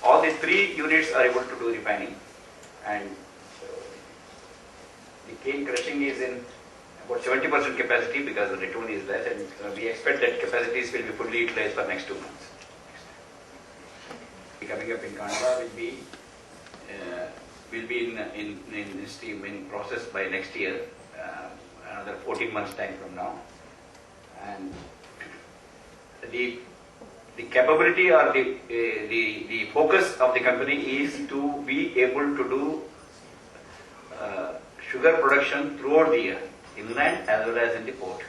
all the 3 units are able to do refining, and the cane crushing is in about 70% capacity because the return is less, and we expect that capacities will be fully utilized for next 2 months. Coming up in Kandla will be in steam in process by next year, another 14 months time from now, and the capability or the focus of the company is to be able to do sugar production throughout the year, inland as well as in the port.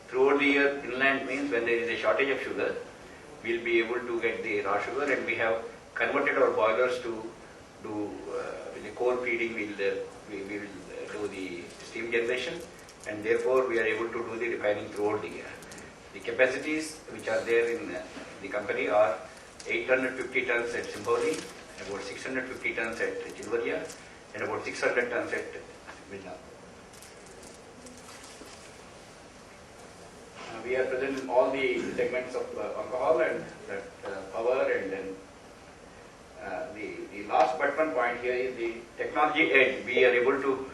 Throughout the year, inland means when there is a shortage of sugar, we'll be able to get the raw sugar, and we have converted our boilers to do the core feeding. We will do the steam generation, and therefore we are able to do the refining throughout the year. The capacities which are there in the company are 850 tons at Simboli, about 650 tons at Chilvaria, and about 600 tons at Midnapur. We are present in all the segments of alcohol and power, and then the last but one point here is the technology edge. We are able to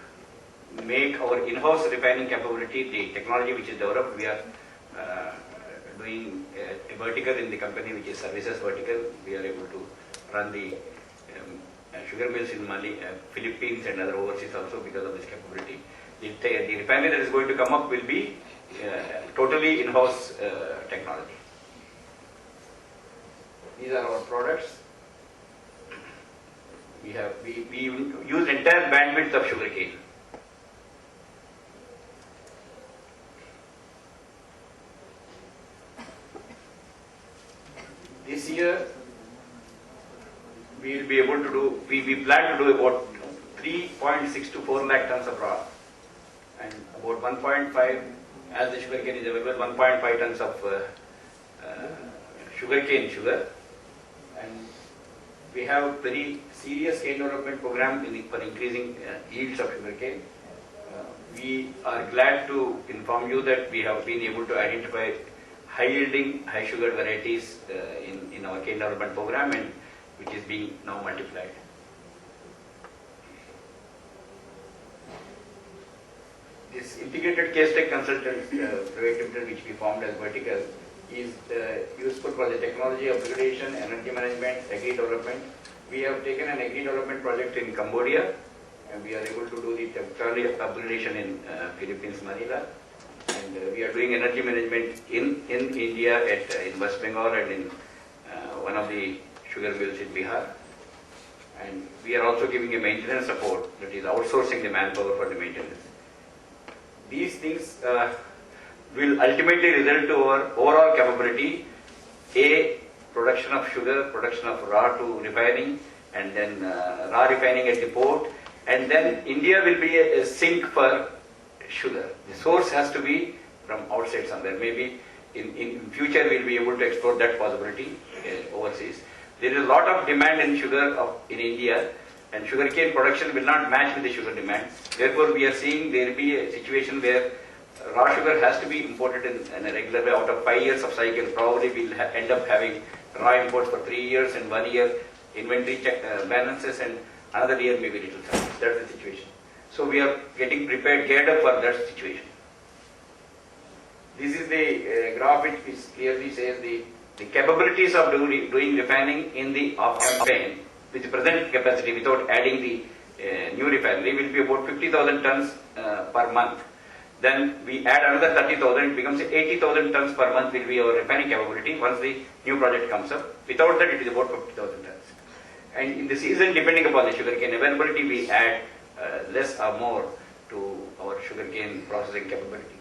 make our in-house refining capability, the technology which is developed. We are doing a vertical in the company which is services vertical. We are able to run the sugar mills in Mali, Philippines and other overseas also because of this capability. The refinery that is going to come up will be totally in-house technology. These are our products. We use entire bandwidth of sugarcane. This year we will be able to do, we plan to do about 3.6 to 4 lakh tons of raw, and about 1.5, as the sugarcane is available, 1.5 tons of sugarcane sugar. And we have very serious cane development program for increasing yields of sugarcane. We are glad to inform you that we have been able to identify high yielding, high sugar varieties in our cane development program, and which is being now multiplied. This integrated case tech consultant private limited, which we formed as vertical, is useful for the technology upgradation, energy management, agri development. We have taken an agri development project in Cambodia, and we are able to do the technology upgradation in Philippines, Manila. And we are doing energy management in India, in West Bengal, and in one of the sugar mills in Bihar. And we are also giving a maintenance support, that is outsourcing the manpower for the maintenance. These things will ultimately result to our overall capability, A, production of sugar, production of raw to refining, and then raw refining at the port, and then India will be a sink for sugar. The source has to be from outside somewhere. Maybe in future we will be able to explore that possibility overseas. There is a lot of demand in sugar in India, and sugarcane production will not match with the sugar demand. Therefore, we are seeing there will be a situation where raw sugar has to be imported in a regular way. Out of 5 years of cycle, probably we will end up having raw imports for 3 years, and 1 year inventory balances, and another year maybe little surplus. That's the situation. So we are getting prepared, geared up for that situation. This is the graph which clearly says the capabilities of doing refining in the off-campaign with the present capacity without adding the new refinery will be about 50,000 tons per month. Then we add another 30,000, it becomes 80,000 tons per month will be our refining capability once the new project comes up. Without that, it is about 50,000 tons. And in the season, depending upon the sugarcane availability, we add less or more to our sugarcane processing capability.